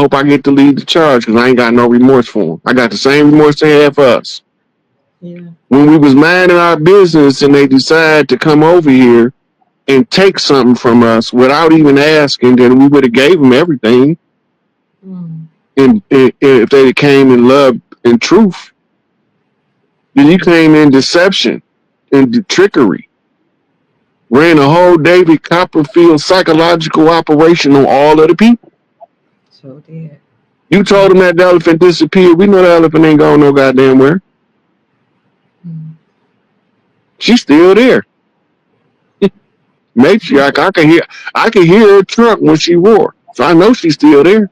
Hope I get to lead the charge because I ain't got no remorse for them. I got the same remorse they had for us. Yeah. When we was minding our business and they decide to come over here and take something from us without even asking, then we would have gave them everything. Mm. And if they came in love and truth, then you came in deception and trickery. Ran a whole David Copperfield psychological operation on all of the people. So did. You told them that the elephant disappeared. We know the elephant ain't going no goddamn where. Mm. She's still there. Matriarch, I can hear her trunk when she roar. So I know she's still there.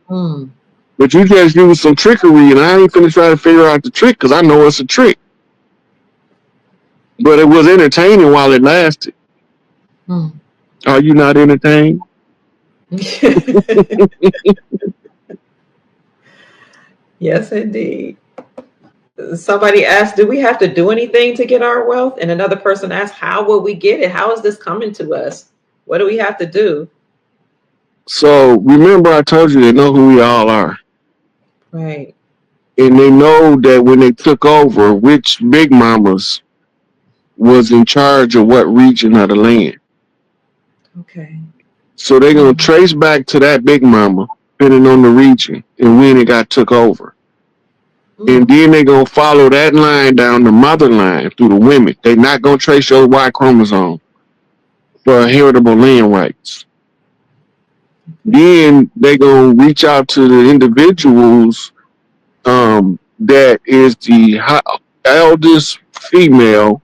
Mm. But you just used some trickery, and I ain't finna try to figure out the trick because I know it's a trick. But it was entertaining while it lasted. Mm. Are you not entertained? Yes, indeed. Somebody asked, do we have to do anything to get our wealth? And another person asked, how will we get it? How is this coming to us? What do we have to do? So remember I told you they know who we all are. Right. And they know that when they took over, which big mamas was in charge of what region of the land. Okay. So they're going to trace back to that big mama, depending on the region and when it got took over. And then they're going to follow that line down the mother line through the women. They're not going to trace your Y chromosome for heritable land rights. Then they're going to reach out to the individuals that is the eldest female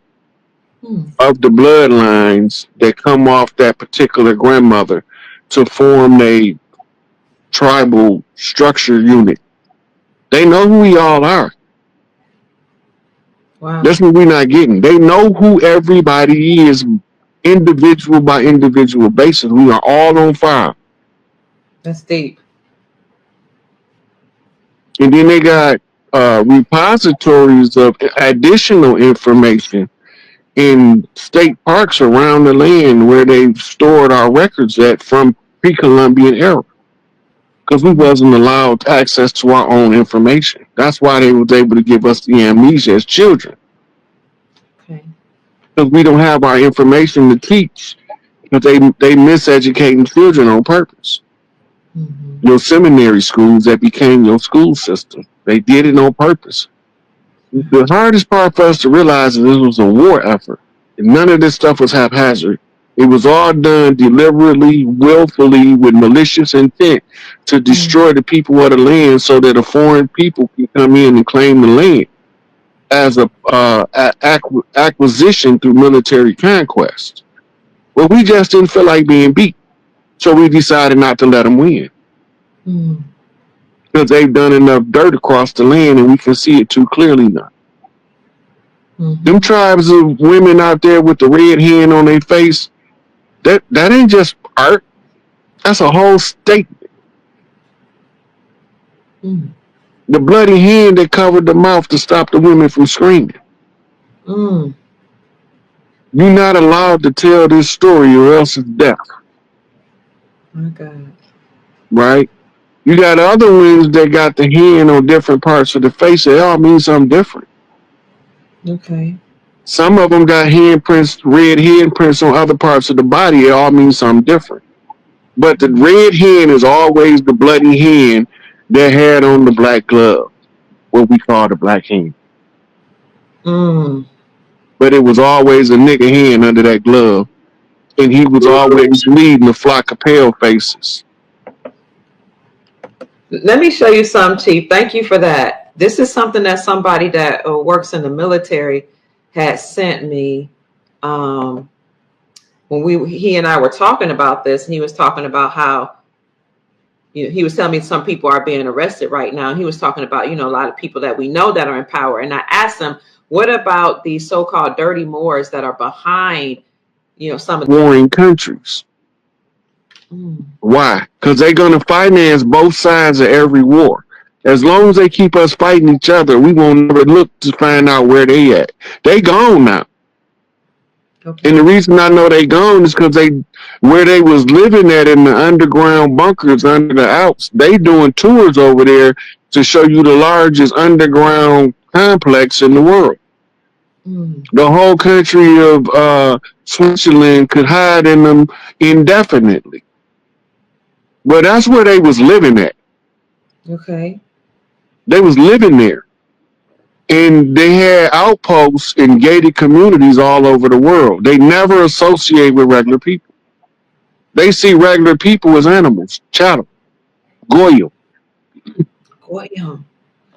of the bloodlines that come off that particular grandmother to form a tribal structure unit. They know who we all are. Wow. That's what we're not getting. They know who everybody is, individual by individual basis. We are all on fire. That's deep. And then they got repositories of additional information in state parks around the land where they've stored our records at from pre-Columbian era. Because we wasn't allowed access to our own information. That's why they was able to give us the amnesia as children. Okay. Because we don't have our information to teach. But they miseducating children on purpose. Mm-hmm. Your seminary schools that became your school system. They did it on purpose. The hardest part for us to realize is this was a war effort. And none of this stuff was haphazard. It was all done deliberately, willfully, with malicious intent to destroy the people of the land so that a foreign people can come in and claim the land as a acquisition through military conquest. Well, we just didn't feel like being beat. So we decided not to let them win. Because they've done enough dirt across the land and we can see it too clearly now. Them tribes of women out there with the red hand on their face, that ain't just art. That's a whole statement. The bloody hand that covered the mouth to stop the women from screaming. You're not allowed to tell this story or else it's death. My God. Right? You got other ones that got the hand on different parts of the face. It all means something different. Okay. Some of them got handprints, red handprints on other parts of the body. It all means something different. But the red hand is always the bloody hand that had on the black glove, what we call the black hand. But it was always a nigga hand under that glove. And he was always leading a flock of pale faces. Let me show you some, Chief. Thank you for that. This is something that somebody that works in the military had sent me when he and I were talking about this, and he was talking about how, you know, he was telling me some people are being arrested right now. And he was talking about, you know, a lot of people that we know that are in power. And I asked him, what about these so-called dirty Moors that are behind, you know, some of the warring countries? Why? Because they're going to finance both sides of every war. As long as they keep us fighting each other, we won't never look to find out where they at. They gone now. And the Okay. reason I know they gone is because where they was living at in the underground bunkers under the Alps, they doing tours over there to show you the largest underground complex in the world. Mm. The whole country of Switzerland could hide in them indefinitely. But that's where they was living at. Okay. They was living there. And they had outposts in gated communities all over the world. They never associate with regular people. They see regular people as animals, chattel, goyim. Goyim.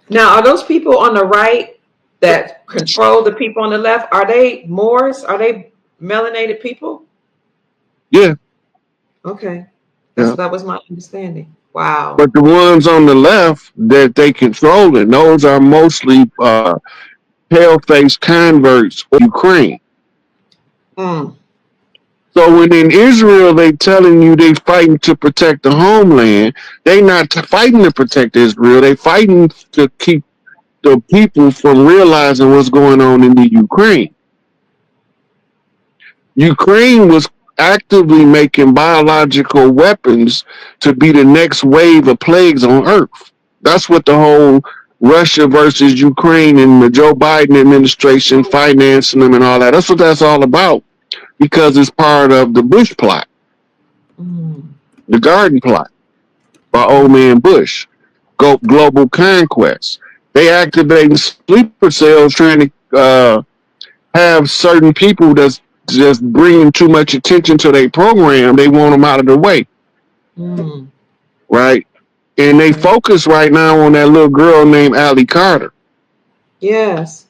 Now, are those people on the right that control the people on the left? Are they Moors? Are they melanated people? Yeah, Okay. yeah. That was my understanding. Wow. But the ones on the left that they controlling, those are mostly pale-faced converts or Ukraine. Mm. So when in Israel they telling you they fighting to protect the homeland, they not fighting to protect Israel. They fighting to keep the people from realizing what's going on in the Ukraine. Ukraine was actively making biological weapons to be the next wave of plagues on Earth. That's what the whole Russia versus Ukraine and the Joe Biden administration financing them and all that. That's what that's all about because it's part of the Bush plot, Mm. the Garden plot by old man Bush. Global conquest. They activating sleeper cells trying to have certain people that's just bringing too much attention to their program. They want them out of the way, Mm. right? And they Okay. focus right now on that little girl named Allie Carter. Yes.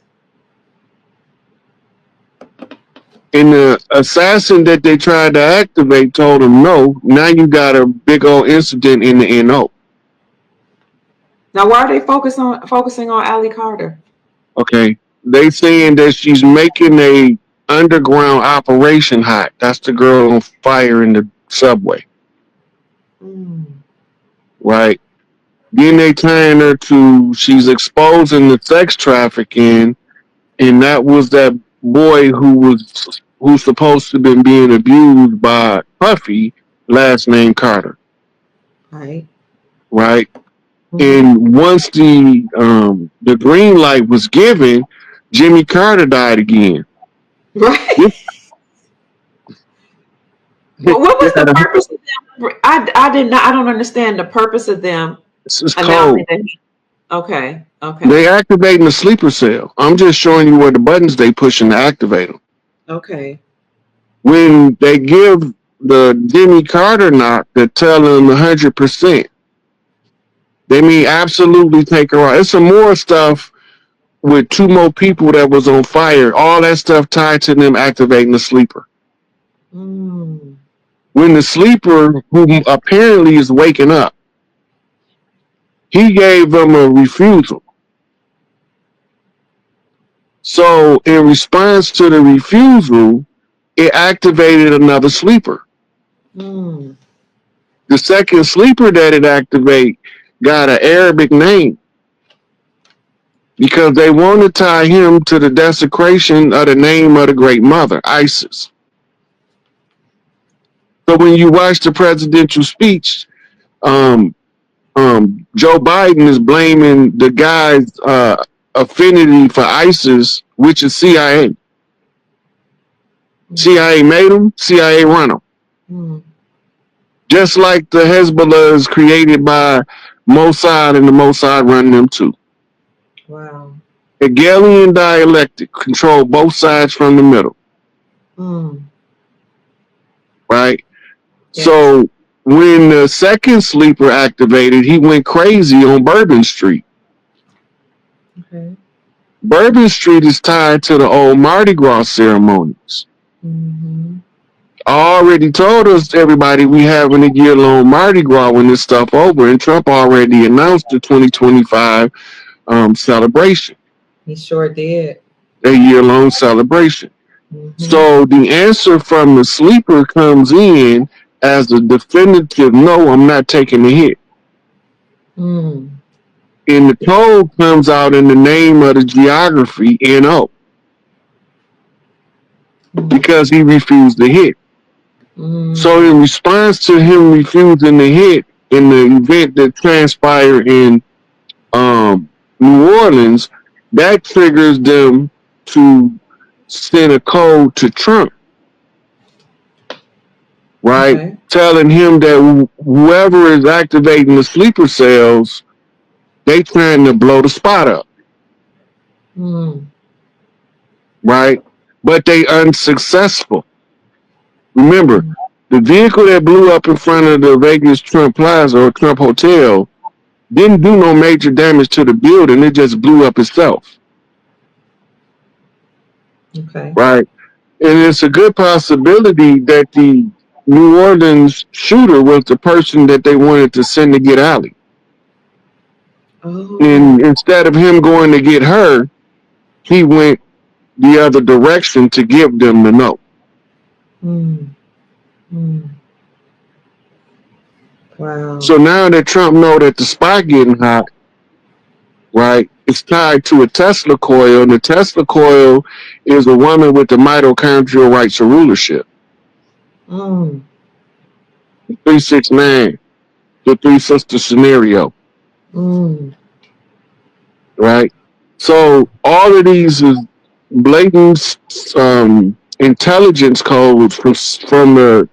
And the assassin that they tried to activate told them no. Now you got a big old incident in the NO. Now, why are they focusing on Ali Carter? Okay, they saying that she's making a underground operation hot. That's the girl on fire in the subway, Mm. right? Then they tying her to she's exposing the sex trafficking, and that was that boy who's supposed to have been being abused by Puffy, last name Carter, Right. right? Mm-hmm. And once the green light was given, Jimmy Carter died again. Right. Well, what was the purpose of them? I did not. I don't understand the purpose of them This is announcing cold. that. Okay. They Okay. activating the sleeper cell. I'm just showing you where the buttons they pushing to activate them. Okay. When they give the Jimmy Carter knock that tell them 100%, they mean absolutely take her out. It's some more stuff with two more people that was on fire. All that stuff tied to them activating the sleeper. Mm. When the sleeper, who apparently is waking up, he gave them a refusal. So in response to the refusal, it activated another sleeper. Mm. The second sleeper that it activated got an Arabic name because they want to tie him to the desecration of the name of the great mother, Isis. So when you watch the presidential speech, um, Joe Biden is blaming the guy's affinity for ISIS, which is CIA. Mm. CIA made him, CIA run him. Mm. Just like the Hezbollah is created by Mossad and the Mossad run them too. Wow. Hegelian dialectic control both sides from the middle, Mm. right? Yes. So when the second sleeper activated, he went crazy on Bourbon Street. Okay. Bourbon Street is tied to the old Mardi Gras ceremonies. Mm-hmm. I already told us, everybody, we having a year-long Mardi Gras when this stuff over, and Trump already announced the 2025 celebration, He sure did. a year-long celebration. Mm-hmm. So the answer from the sleeper comes in as a definitive no, I'm not taking the hit. Mm. And the code comes out in the name of the geography, NO. because he refused to hit. So in response to him refusing to hit in the event that transpired in New Orleans, that triggers them to send a code to Trump, right? Okay. Telling him that whoever is activating the sleeper cells, they trying to blow the spot up, right? But they unsuccessful. Remember, the vehicle that blew up in front of the Vegas Trump Plaza or Trump Hotel didn't do no major damage to the building. It just blew up itself, Okay. right? And it's a good possibility that the New Orleans shooter was the person that they wanted to send to get Allie. Oh. And instead of him going to get her, he went the other direction to give them the note. Wow. So now that Trump know that the spot getting hot, right, it's tied to a Tesla coil, and the Tesla coil is a woman with the mitochondrial rights of rulership. 369, the three sister scenario, right? So all of these is blatant intelligence codes from the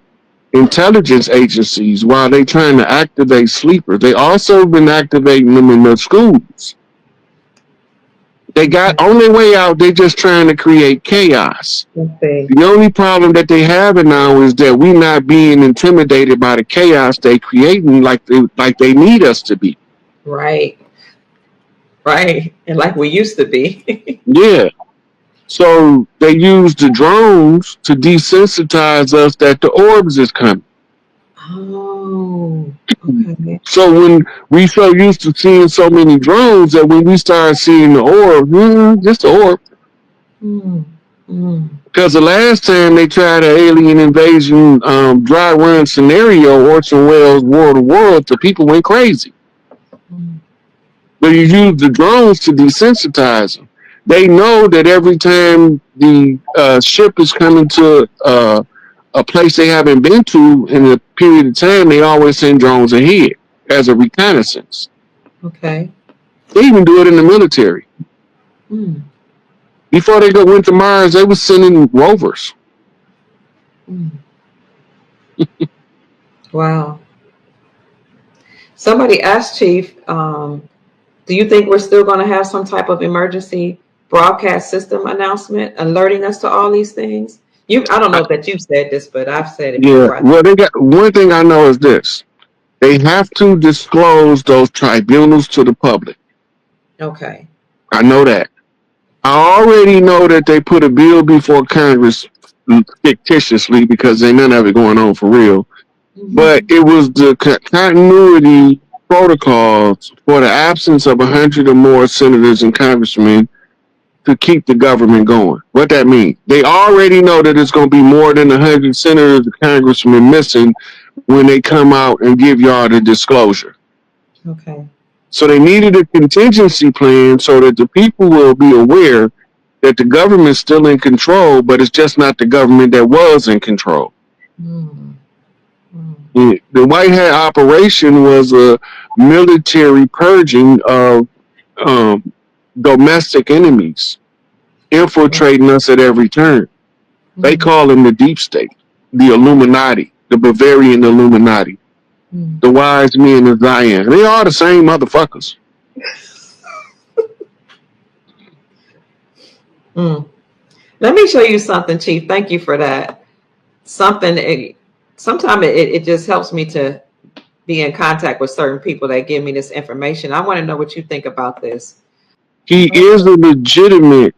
intelligence agencies while they trying to activate sleepers. They also been activating them in the schools. They got on their way out. They just trying to create chaos. The only problem that they have now is that we not being intimidated by the chaos they creating like they need us to be. Right. Right. And like we used to be. Yeah. So they use the drones to desensitize us that the orbs is coming. Oh. Okay. So when we so used to seeing so many drones that when we started seeing the orb, just the orb. Because the last time they tried an alien invasion dry run scenario, Orson Welles' War of the Worlds, the people went crazy. But you use the drones to desensitize them. They know that every time the ship is coming to a place they haven't been to in a period of time, they always send drones ahead as a reconnaissance. Okay. They even do it in the military. Before they went to Mars, they were sending rovers. Wow. Somebody asked Chief, do you think we're still going to have some type of emergency broadcast system announcement alerting us to all these things? I don't know that you said this, but I've said it Yeah. before. Well, they got one thing I know is this: they have to disclose those tribunals to the public. Okay. I know that. I already know that they put a bill before Congress fictitiously because ain't none of it going on for real. But it was the continuity protocols for the absence of 100 or more senators and congressmen to keep the government going. What that means? They already know that it's going to be more than 100 senators and congressmen missing when they come out and give y'all the disclosure. Okay. So they needed a contingency plan so that the people will be aware that the government's still in control, but it's just not the government that was in control. The White Hat operation was a military purging of domestic enemies infiltrating us at every turn. They call them the deep state, the Illuminati, the Bavarian Illuminati, the wise men of Zion. They are the same motherfuckers. Let me show you something, Chief. Thank you for that. Sometimes it just helps me to be in contact with certain people that give me this information. I want to know what you think about this. He is a legitimate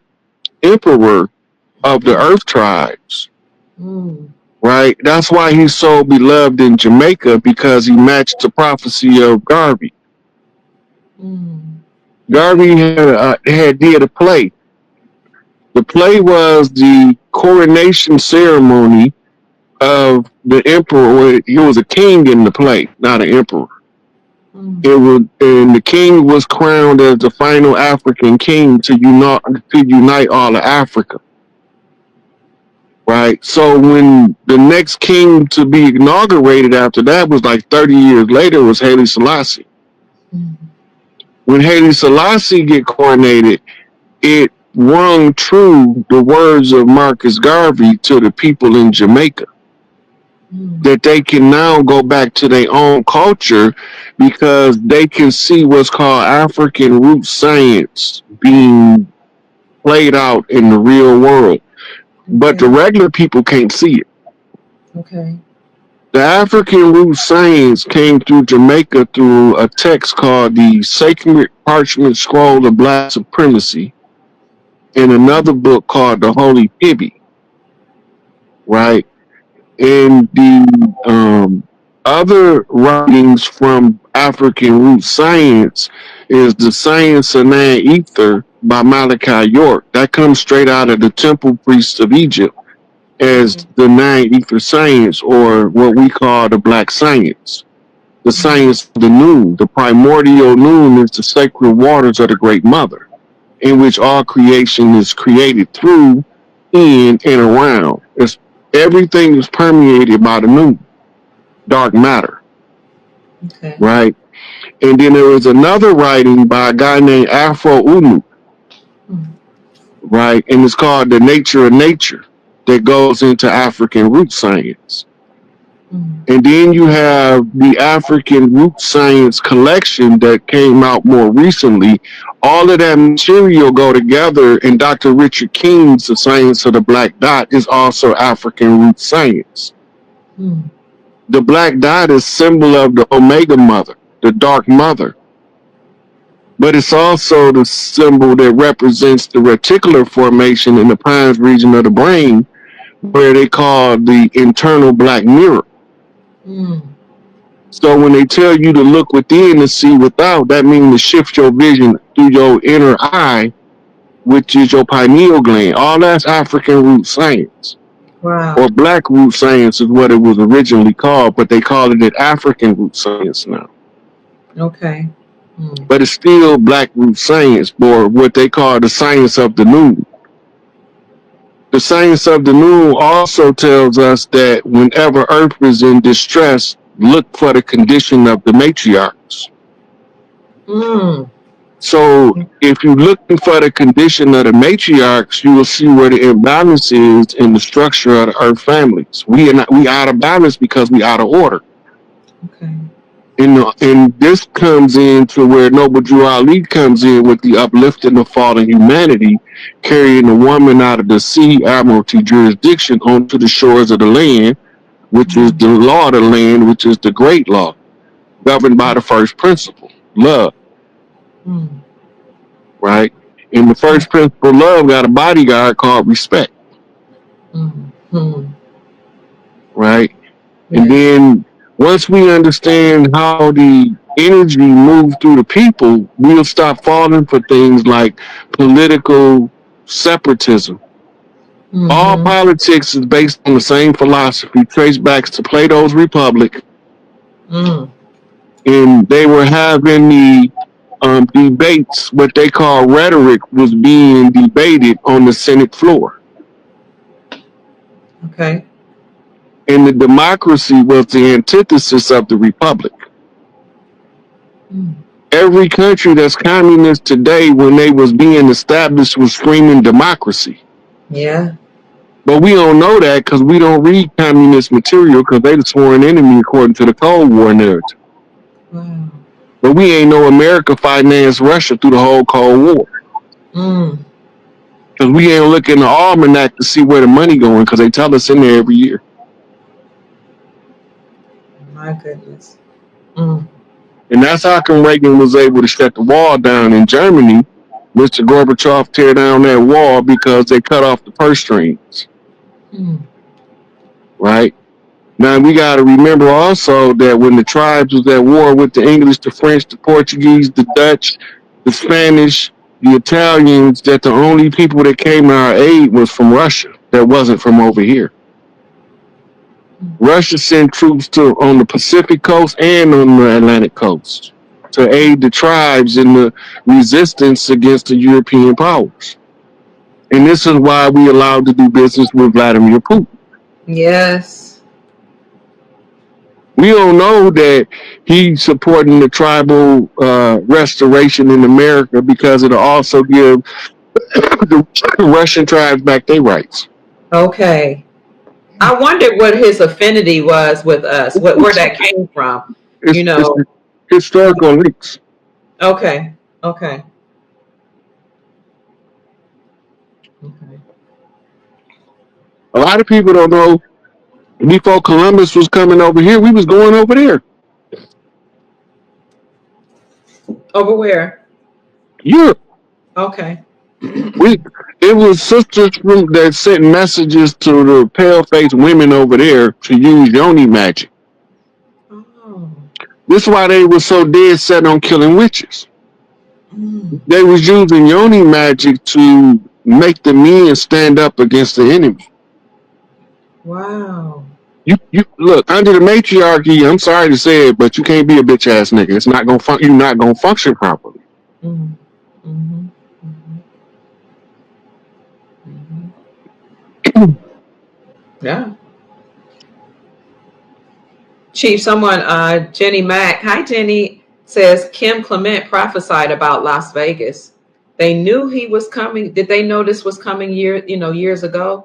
emperor of the Earth tribes. Right? That's why he's so beloved in Jamaica, because he matched the prophecy of Garvey. Garvey did a play. The play was the coronation ceremony of the emperor. He was a king in the play, not an emperor. And the king was crowned as the final African king to unite all of Africa. right? So when the next king to be inaugurated after that was like 30 years later was Haile Selassie. Mm. When Haile Selassie get coronated, it rung true the words of Marcus Garvey to the people in Jamaica Mm. that they can now go back to their own culture because they can see what's called African root science being played out in the real world. But the Okay. regular people can't see it. Okay. The African root science came through Jamaica through a text called the Sacred Parchment Scroll of Black Supremacy and another book called the Holy Pibby, right? And the other writings from African root science is the Science of Nan Ether by Malachi York. That comes straight out of the temple priests of Egypt as Okay. the Nine Ether Science, or what we call the Black Science. The Mm. science of the noon. The primordial noon is the sacred waters of the Great Mother, in which all creation is created through, in, and around. Everything is permeated by the noon, dark matter, Okay. right? And then there is another writing by a guy named Afro Unu, Mm. right? And it's called The Nature of Nature, that goes into African root science. Mm. And then you have the African root science collection that came out more recently. All of that material go together, and Dr. Richard King's The Science of the Black Dot is also African root science. Mm. The black dot is symbol of the Omega Mother, the Dark Mother, but it's also the symbol that represents the reticular formation in the pons region of the brain, where they call the internal black mirror. Mm. So when they tell you to look within and see without, that means to shift your vision through your inner eye, which is your pineal gland. All that's African root science. Or Wow. black root science is what it was originally called, but they call it African root science now. Okay. Mm. But it's still black root science, or what they call the science of the noon. The science of the noon also tells us that whenever Earth is in distress, look for the condition of the matriarchs. Mm. So if you're looking for the condition of the matriarchs, you will see where the imbalance is in the structure of the Earth families. We out of balance because we out of order. Okay. And this comes into where Noble Drew Ali comes in with the uplifting of fallen humanity, carrying the woman out of the sea admiralty jurisdiction onto the shores of the land, which is Mm. the law of the land, which is the great law, governed by the first principle, love, Mm. right? And the Right. first principle, love, got a bodyguard called respect, Mm. Mm. right? And Yes. then once we understand how the energy moves through the people, we'll stop falling for things like political separatism. All Mm-hmm. politics is based on the same philosophy, traced back to Plato's Republic, Mm. and they were having the debates. What they call rhetoric was being debated on the Senate floor, Okay. and the democracy was the antithesis of the republic. Mm. Every country that's communist today, when they was being established, was screaming democracy. Yeah. But we don't know that because we don't read communist material because they the sworn enemy according to the Cold War narrative. Wow. But we ain't know America financed Russia through the whole Cold War Mm. because we ain't looking in the almanac to see where the money going because they tell us in there every year. My goodness. Mm. And that's how come Reagan was able to shut the wall down in Germany. Mr. Gorbachev tear down that wall because they cut off the purse strings, Mm. right? Now we got to remember also that when the tribes was at war with the English, the French, the Portuguese, the Dutch, the Spanish, the Italians, that the only people that came to our aid was from Russia. That wasn't from over here. Mm. Russia sent troops on the Pacific coast and on the Atlantic coast to aid the tribes in the resistance against the European powers. And this is why we allowed to do business with Vladimir Putin. Yes. We don't know that he's supporting the tribal restoration in America because it'll also give the Russian tribes back their rights. Okay. I wondered what his affinity was with us, where that came from. It's, You it's know. historical links. Okay. Okay. Okay. A lot of people don't know before Columbus was coming over here, we was going over there. Over where? Europe. Okay. We it was sisters that sent messages to the pale faced women over there to use yoni magic. Oh. This is why they were so dead set on killing witches. Mm. They was using yoni magic to make the men stand up against the enemy. Wow. You look under the matriarchy. I'm sorry to say it, but you can't be a bitch ass nigga. It's not gonna you're not gonna function properly. Mm. Mm-hmm. Mm-hmm. Mm-hmm. Yeah. Chief, someone, Jenny Mack, hi Jenny, says Kim Clement prophesied about Las Vegas. They knew he was coming. Did they know this was coming years ago?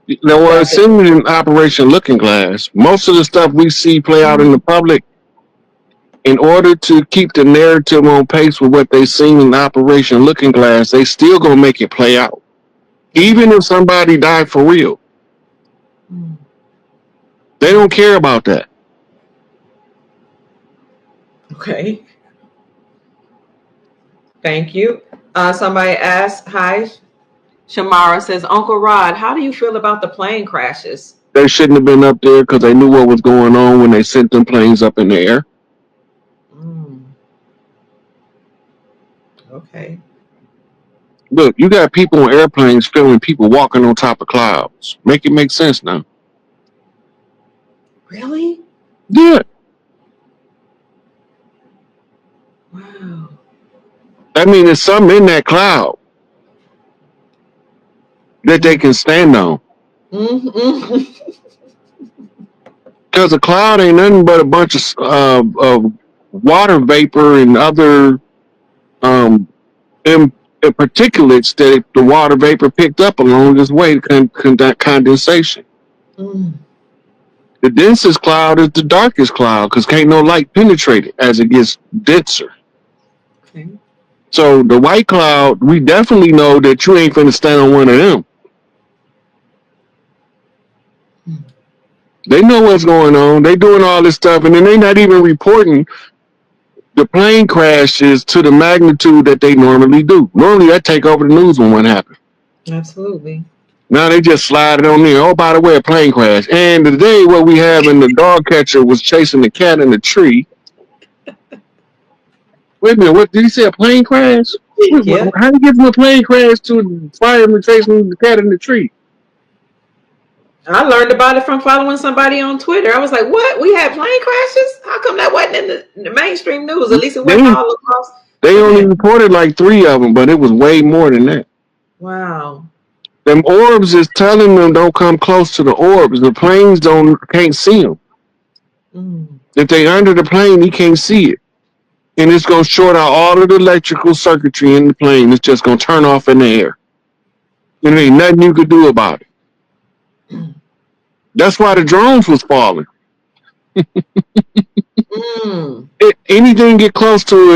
There That was seen in Operation Looking Glass. Most of the stuff we see play out in the public, in order to keep the narrative on pace with what they seen in Operation Looking Glass, they still gonna make it play out. Even if somebody died for real. They don't care about that. Okay. Thank you. Somebody asked, hi, Shamara says, Uncle Rod, how do you feel about the plane crashes? They shouldn't have been up there because they knew what was going on when they sent them planes up in the air. Okay. Look, you got people on airplanes filming people walking on top of clouds. Make it make sense now. Really? Yeah. Wow. I mean, there's something in that cloud that they can stand on. Mm-hmm. Because a cloud ain't nothing but a bunch of water vapor and other um, particulates that the water vapor picked up along this way to conduct condensation. The densest cloud is the darkest cloud because can't no light penetrate it as it gets denser. Okay. So the white cloud, we definitely know that you ain't finna stand on one of them. They know what's going on. They doing all this stuff, and then they not even reporting the plane crashes to the magnitude that they normally do. Normally, that take over the news when one happens. Absolutely. Now they just slide it on there. Oh, by the way, a plane crash. And today, what we have in the dog catcher was chasing the cat in the tree. Wait a minute, what did he say? A plane crash? Yeah. How do you get from a plane crash to a fireman chasing the cat in the tree? I learned about it from following somebody on Twitter. I was like, what? We had plane crashes? How come that wasn't in the mainstream news? At least it wasn't all across. They only reported like 3 of them, but it was way more than that. Wow. Them orbs is telling them don't come close to the orbs. The planes can't see them. If they under the plane, he can't see it. And it's going to short out all of the electrical circuitry in the plane. It's just going to turn off in the air. And there ain't nothing you could do about it. That's why the drones was falling. Anything get close to it,